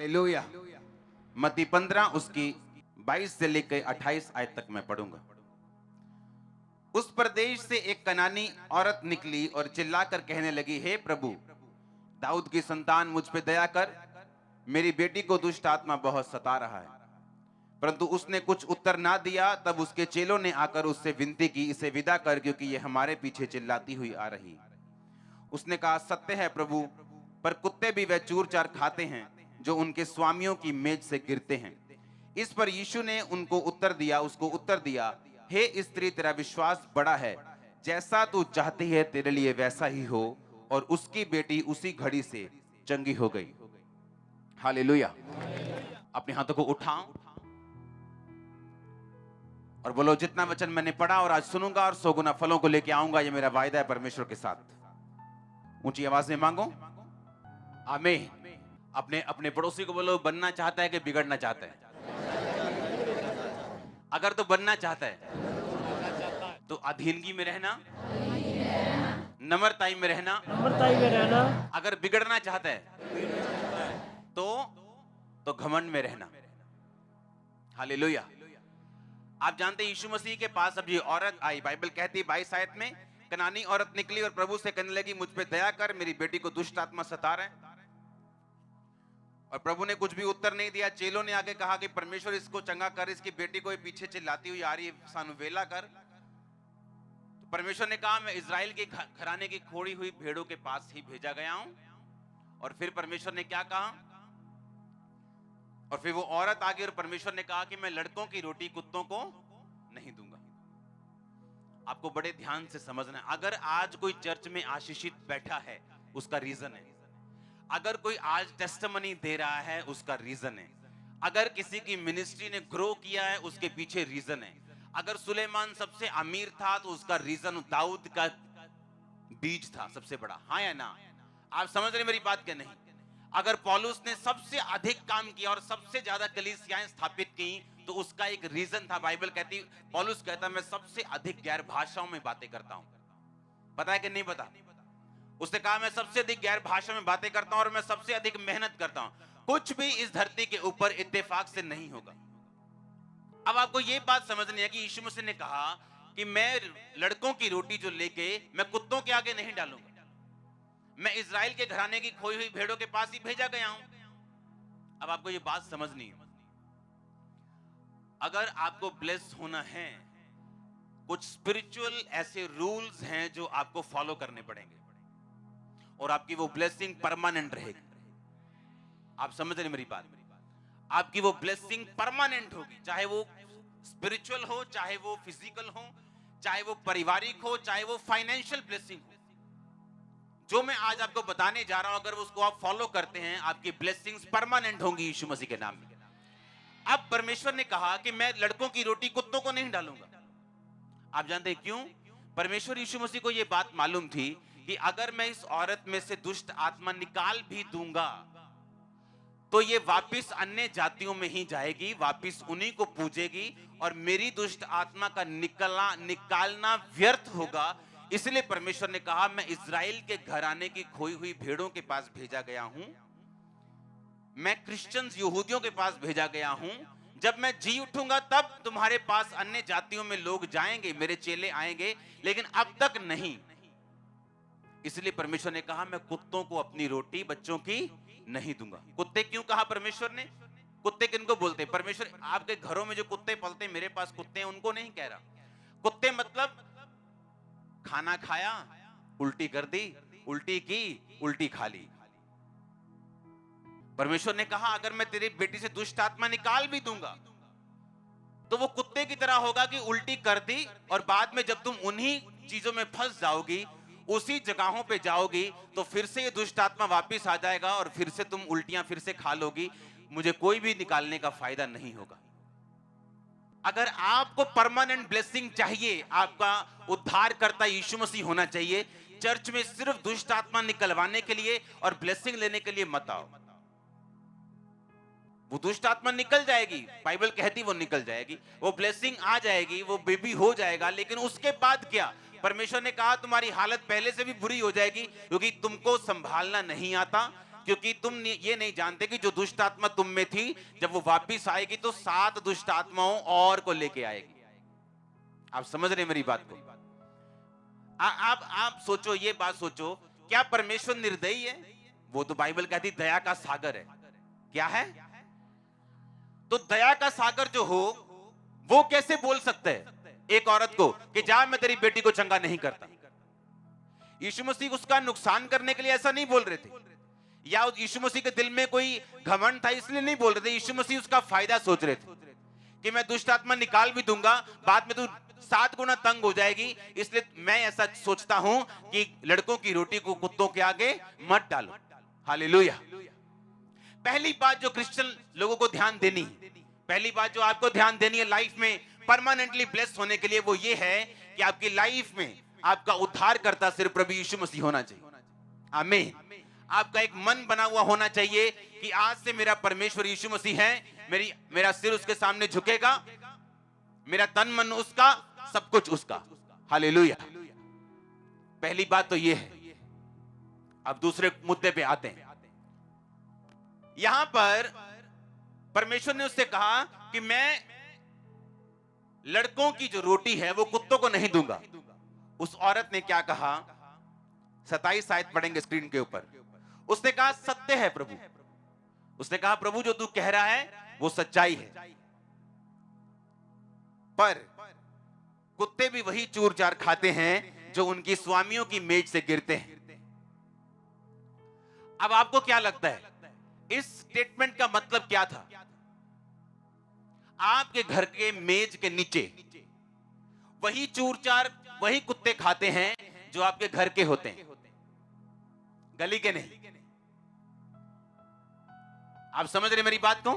Hallelujah. मत्ती 15 उसकी 22 से लेकर 28 आयत तक मैं पढ़ूंगा। उस प्रदेश से एक कनानी औरत निकली और चिल्लाकर कहने लगी, हे प्रभु, दाऊद की संतान, मुझ पे दया कर, मेरी बेटी को दुष्ट आत्मा बहुत सता रहा है। परंतु उसने कुछ उत्तर ना दिया। तब उसके चेलों ने आकर उससे विनती की, इसे विदा कर, क्योंकि ये हमारे पीछे चिल्लाती हुई आ रही। उसने कहा, सत्य है प्रभु, पर कुत्ते भी वह चूर चार खाते हैं जो उनके स्वामियों की मेज से गिरते हैं। इस पर यीशु ने उसको उत्तर दिया, हे स्त्री, तेरा विश्वास बड़ा है, जैसा तू चाहती है तेरे लिए वैसा ही हो। और उसकी बेटी उसी घड़ी से चंगी हो गई। हालेलुया। अपने हाथों को उठाओ और बोलो, जितना वचन मैंने पढ़ा और आज सुनूंगा और 100 गुना फलों को लेके आऊंगा, ये मेरा वायदा है परमेश्वर के साथ। ऊंची आवाज में मांगो, आमीन। अपने अपने पड़ोसी को बोलो, बनना चाहता है कि बिगड़ना चाहता है? अगर तो बनना चाहता है तो अधीनगी में रहना, नम्रताई में रहना। अगर बिगड़ना चाहता है तो घमंड में रहना। हालेलुया। आप जानते हैं यीशु मसीह के पास अब ये औरत आई। बाइबल कहती है 22 आयत में, कनानी औरत निकली और प्रभु से कहने लगी, मुझ पे दया कर, मेरी बेटी को दुष्ट आत्मा सता रहा है। और प्रभु ने कुछ भी उत्तर नहीं दिया। चेलों ने आगे कहा कि परमेश्वर इसको चंगा कर, इसकी बेटी को पीछे चिल्लाती हुई आ रही है, सानू वेला कर। तो परमेश्वर ने कहा, मैं इजराइल के घराने की खोड़ी हुई भेड़ों के पास ही भेजा गया हूं। और फिर परमेश्वर ने क्या कहा? और फिर वो औरत आ गई और परमेश्वर ने कहा कि मैं लड़कों की रोटी कुत्तों को नहीं दूंगा। आपको बड़े ध्यान से समझना है। अगर आज कोई चर्च में आशीषित बैठा है, उसका रीजन है। अगर कोई आज टेस्टिमनी दे रहा है, उसका रीजन है। अगर किसी की मिनिस्ट्री ने ग्रो किया है, उसके पीछे रीजन है। अगर सुलेमान सबसे अमीर था तो उसका रीजन दाऊद का बीज था सबसे बड़ा। हाँ या ना? आप समझ रहे मेरी बात क्या? नहीं। अगर पौलुस ने सबसे अधिक काम किया और सबसे ज्यादा कलीसियाएं स्थापित की, तो उसका एक रीजन था। बाइबल कहती, पौलुस कहता, मैं सबसे अधिक गैर भाषाओं में बातें करता हूं। पता है कि नहीं पता? उसने कहा, मैं सबसे अधिक गैर भाषा में बातें करता हूं और मैं सबसे अधिक मेहनत करता हूं। कुछ भी इस धरती के ऊपर इत्तेफाक से नहीं होगा। अब आपको यह बात समझनी है कि यीशु मसीह ने कहा कि मैं लड़कों की रोटी जो लेके मैं कुत्तों के आगे नहीं डालूंगा। मैं इजराइल के घराने की खोई हुई भेड़ों के पास ही भेजा गया हूं। अब आपको यह बात समझनी है। अगर आपको ब्लेस होना है, कुछ स्पिरिचुअल ऐसे रूल्स हैं जो आपको फॉलो करने पड़ेंगे और आपकी वो ब्लेसिंग परमानेंट रहेगी। आप समझ रहे मेरी बात? आपकी वो ब्लेसिंग परमानेंट होगी, चाहे वो स्पिरिचुअल हो, चाहे वो फिजिकल हो, चाहे वो पारिवारिक हो, चाहे वो फाइनेंशियल ब्लेसिंग हो। जो मैं आज आपको बताने जा रहा हूं, अगर उसको आप फॉलो करते हैं, आपकी ब्लेसिंग्स परमानेंट होंगी यीशु मसीह के नाम में। अब परमेश्वर ने कहा कि मैं लड़कों की रोटी कुत्तों को नहीं डालूंगा। आप जानते हैं क्यों? परमेश्वर यीशु मसीह को यह बात मालूम थी कि अगर मैं इस औरत में से दुष्ट आत्मा निकाल भी दूंगा तो ये वापिस अन्य जातियों में ही जाएगी, वापिस उन्हीं को पूजेगी और मेरी दुष्ट आत्मा का निकालना व्यर्थ होगा। इसलिए परमेश्वर ने कहा, मैं इजराइल के घराने की खोई हुई भेड़ों के पास भेजा गया हूं। मैं क्रिश्चियंस यहूदियों के पास भेजा गया हूं। जब मैं जी उठूंगा तब तुम्हारे पास अन्य जातियों में लोग जाएंगे, मेरे चेले आएंगे, लेकिन अब तक नहीं। इसलिए परमेश्वर ने कहा, मैं कुत्तों को अपनी रोटी बच्चों की नहीं दूंगा। कुत्ते क्यों कहा परमेश्वर ने? कुत्ते किनको बोलते? परमेश्वर आपके घरों में जो कुत्ते पलते, मेरे पास कुत्ते हैं, उनको नहीं कह रहा। कुत्ते मतलब खाना खाया, उल्टी कर दी, उल्टी की, उल्टी खा ली। परमेश्वर ने कहा, अगर मैं तेरी बेटी से दुष्ट आत्मा निकाल भी दूंगा तो वो कुत्ते की तरह होगा कि उल्टी कर दी और बाद में जब तुम उन्हीं चीजों में फंस जाओगी, उसी जगहों पे जाओगी, तो फिर से ये दुष्ट आत्मा वापिस आ जाएगा और फिर से तुम उल्टियां फिर से खा लोगी। मुझे कोई भी निकालने का फायदा नहीं होगा। अगर आपको परमानेंट ब्लेसिंग चाहिए, आपका उद्धार करता यीशु मसीह होना चाहिए, चर्च में सिर्फ दुष्ट आत्मा निकलवाने के लिए और ब्लेसिंग लेने के लिए मत आओ। वो दुष्ट आत्मा निकल जाएगी, बाइबल कहती वो निकल जाएगी, वो ब्लेसिंग आ जाएगी, वो बेबी हो जाएगा, लेकिन उसके बाद क्या? परमेश्वर ने कहा, तुम्हारी हालत पहले से भी बुरी हो जाएगी क्योंकि तुमको संभालना नहीं आता, क्योंकि तुम ये नहीं जानते कि जो दुष्ट आत्मा तुम में थी जब वो वापिस आएगी तो 7 दुष्ट आत्माओं और को लेके आएगी। आप समझ रहे मेरी बात को? आप सोचो, ये बात सोचो, क्या परमेश्वर निर्दयी है? वो तो बाइबल कहती दया का सागर है। क्या है? तो दया का सागर जो हो वो कैसे बोल सकते हैं एक औरत को कि जा मैं तेरी बेटी को चंगा नहीं करता? यीशु मसीह उसका नुकसान करने के लिए ऐसा नहीं बोल रहे थे, या यीशु मसीह के दिल में कोई घमंड था इसलिए नहीं बोल रहे थे। यीशु मसीह उसका फायदा सोच रहे थे कि मैं दुष्ट आत्मा निकाल भी दूंगा, बाद में तू 7 गुना तंग हो जाएगी, इसलिए मैं ऐसा सोचता हूं कि लड़कों की रोटी को कुत्तों के आगे मत डालो। हालेलुया। पहली बात जो क्रिश्चियन लोगों को ध्यान देनी है, पहली बात जो आपको ध्यान देनी है लाइफ में परमानेंटली ब्लेस्ड होने के लिए, वो ये है कि आपकी लाइफ में आपका उद्धार करता सिर्फ प्रभु यीशु मसीह होना चाहिए। आमीन। आपका एक मन बना हुआ होना चाहिए कि आज से मेरा परमेश्वर यीशु मसीह है, मेरा सिर उसके सामने झुकेगा, मेरा तन मन उसका, सब कुछ उसका। हालेलुया। पहली बात तो ये है। अब दूसरे मुद्दे पे आते हैं। यहां पर परमेश्वर ने उससे कहा कि मैं लड़कों की जो रोटी है वो कुत्तों को नहीं दूंगा। उस औरत ने क्या कहा? 27 आयत पढ़ेंगे स्क्रीन के ऊपर। उसने कहा सत्य है प्रभु। उसने कहा प्रभु जो तू कह रहा है वो सच्चाई है, पर कुत्ते भी वही चूर चार खाते हैं जो उनकी स्वामियों की मेज से गिरते हैं। अब आपको क्या लगता है इस स्टेटमेंट का मतलब क्या था? आपके घर के मेज के नीचे वही चूर चार, वही कुत्ते खाते हैं जो आपके घर के होते हैं, गली के नहीं। आप समझ रहे मेरी बात को?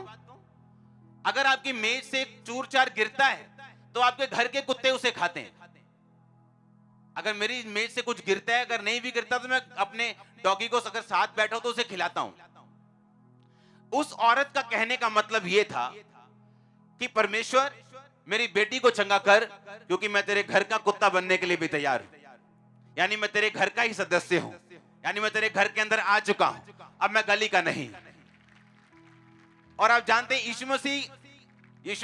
अगर आपकी मेज से चूर चार गिरता है तो आपके घर के कुत्ते उसे खाते हैं। अगर मेरी मेज से कुछ गिरता है, अगर नहीं भी गिरता तो मैं अपने डॉगी को अगर साथ बैठा हो तो उसे खिलाता हूं। उस औरत का कहने का मतलब यह था कि परमेश्वर मेरी बेटी को चंगा कर, क्योंकि मैं तेरे घर का कुत्ता बनने के लिए भी तैयार हूं। यानी मैं तेरे घर का ही सदस्य हूं, यानी मैं तेरे घर के अंदर आ चुका हूं, अब मैं गली का नहीं। और आप जानते हैं यीशु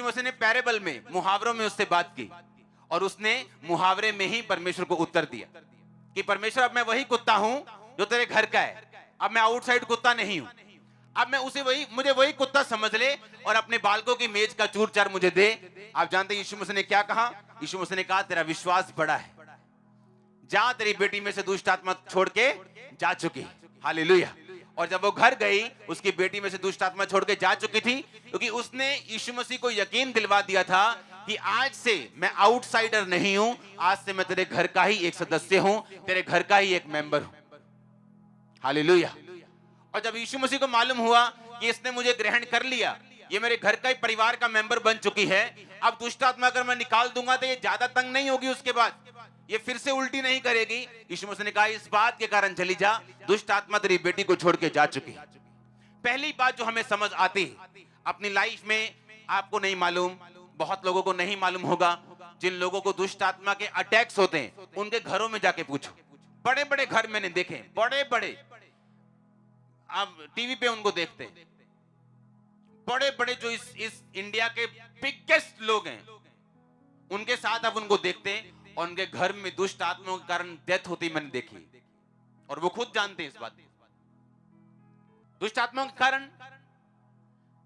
मसीह ने पैरेबल में, मुहावरों में उससे बात की, और उसने मुहावरे में ही परमेश्वर को उत्तर दिया कि परमेश्वर अब मैं वही कुत्ता हूं जो तेरे घर का है, अब मैं आउटसाइड कुत्ता नहीं हूं, अब मैं मुझे वही कुत्ता समझ ले और अपने बालकों की मेज का चूर चार मुझे दे। आप जानते हैं यीशु मसीह ने क्या कहा? यीशु मसीह ने कहा तेरा विश्वास बड़ा है, जा तेरी बेटी में से दुष्ट आत्मा छोड़ के जा चुकी। हालेलुया। और जब वो घर गई, उसकी बेटी में से दुष्ट आत्मा छोड़ के जा चुकी थी, क्योंकि उसने यीशु मसीह को यकीन दिलवा दिया था कि आज से मैं आउटसाइडर नहीं हूं, आज से मैं तेरे घर का ही एक सदस्य हूं, तेरे घर का ही एक मेंबर हूं। हालेलुया। और जब यीशु मसीह को मालूम हुआ कि इसने मुझे ग्रहण कर लिया, ये मेरे घर का ही परिवार का मेंबर बन चुकी है, अब दुष्ट आत्मा अगर मैं निकाल दूंगा तो ये ज्यादा तंग नहीं होगी, उसके बाद ये फिर से उल्टी नहीं करेगी। यीशु मसीह ने कहा इस बात के कारण चली जा, दुष्ट आत्मा तेरी बेटी को छोड़ के जा चुकी। पहली बात जो हमें समझ आती है अपनी लाइफ में, आपको नहीं मालूम, बहुत लोगों को नहीं मालूम होगा, जिन लोगों को दुष्ट आत्मा के अटैक्स होते हैं उनके घरों में जाके पूछो। बड़े बड़े घर मैंने देखे, बड़े बड़े, आप टीवी पे उनको देखते हैं, बड़े बड़े जो इस इंडिया के बिगेस्ट लोग हैं, उनके साथ आप उनको देखते हैं और उनके घर में दुष्ट आत्माओं के कारण डेथ होती मैंने देखी, और वो खुद जानते हैं इस बात। दुष्ट आत्माओं के कारण,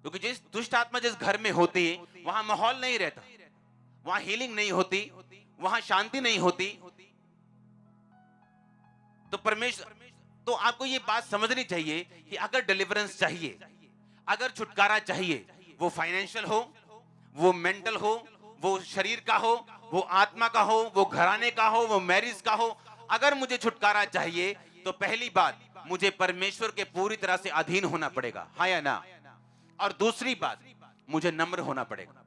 क्योंकि जिस दुष्ट आत्मा जिस घर में होती है वहां माहौल नहीं रहता, वहां हीलिंग नहीं होती, वहां शांति नहीं होती। तो परमेश्वर, तो आपको ये बात समझनी चाहिए कि अगर डिलीवरेंस चाहिए, अगर छुटकारा चाहिए, वो फाइनेंशियल हो, वो मेंटल हो, वो शरीर का हो, वो आत्मा का हो, वो घराने का हो, वो मैरिज का हो, अगर मुझे छुटकारा चाहिए तो पहली बात मुझे परमेश्वर के पूरी तरह से अधीन होना पड़ेगा, हाँ या ना? और दूसरी बात मुझे नम्र होना पड़ेगा।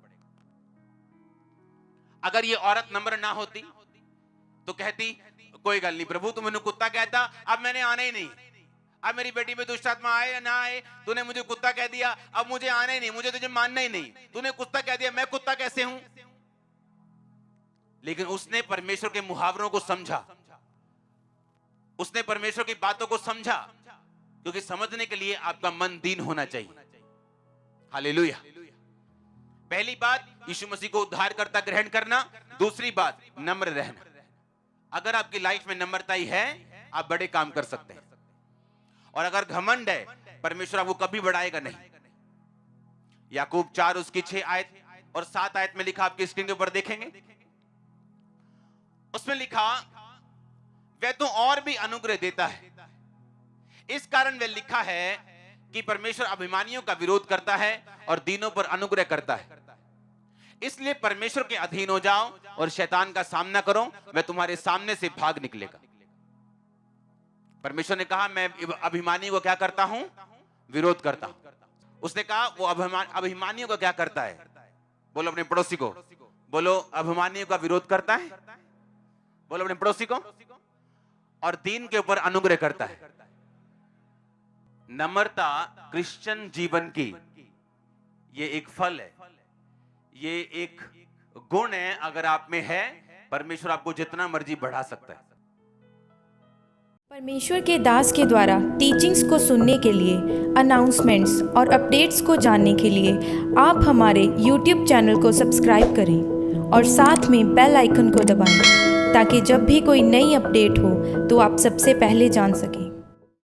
अगर ये औरत नम्र ना होती तो कहती कोई गल नहीं प्रभु, तू मैंने कुत्ता कहता, अब मैंने आना ही नहीं, अब मेरी बेटी में दुष्ट आत्मा आए या ना आए, तूने मुझे कुत्ता कह दिया, अब मुझे आना ही नहीं, मुझे तुझे मानना ही नहीं, तूने कुत्ता कह दिया, मैं कुत्ता कैसे हूं? लेकिन उसने परमेश्वर के मुहावरों को समझा, उसने परमेश्वर की बातों को समझा, क्योंकि समझने के लिए आपका मन दीन होना चाहिए। हालेलुया। पहली बात, यीशु मसीह को उद्धारकर्ता ग्रहण करना। दूसरी बात, नम्र रहना। अगर आपकी लाइफ में नम्रता ही है, आप बड़े काम कर सकते हैं। और अगर घमंड है, परमेश्वर आपको कभी बढ़ाएगा नहीं। याकूब 4 उसकी 6 आयत और 7 आयत में लिखा, आपकी स्क्रीन के ऊपर देखेंगे। उसमें लिखा, वह तो और भी अनुग्रह देता है। इस कारण वह लिखा है कि परमेश्वर अभिमानियों का विरोध करता है और दीनों पर अनुग्रह करता है। इसलिए परमेश्वर के अधीन हो जाओ और शैतान का सामना करो, वह तुम्हारे सामने से भाग निकलेगा। परमेश्वर ने कहा, मैं अभिमानी को क्या करता हूं? विरोध करता हूं। उसने कहा, वो अभिमानियों का क्या करता है? बोलो अपने पड़ोसी को, बोलो अभिमानियों का विरोध करता है। बोलो अपने पड़ोसी को, और दीन के ऊपर अनुग्रह करता है। नम्रता क्रिश्चियन जीवन की ये एक फल है, ये एक गुण है। अगर आप में है, परमेश्वर आपको जितना मर्जी बढ़ा सकता है। परमेश्वर के दास के द्वारा टीचिंग्स को सुनने के लिए, अनाउंसमेंट्स और अपडेट्स को जानने के लिए आप हमारे YouTube चैनल को सब्सक्राइब करें और साथ में बेल आइकन को दबाएं, ताकि जब भी कोई नई अपडेट हो तो आप सबसे पहले जान सकें।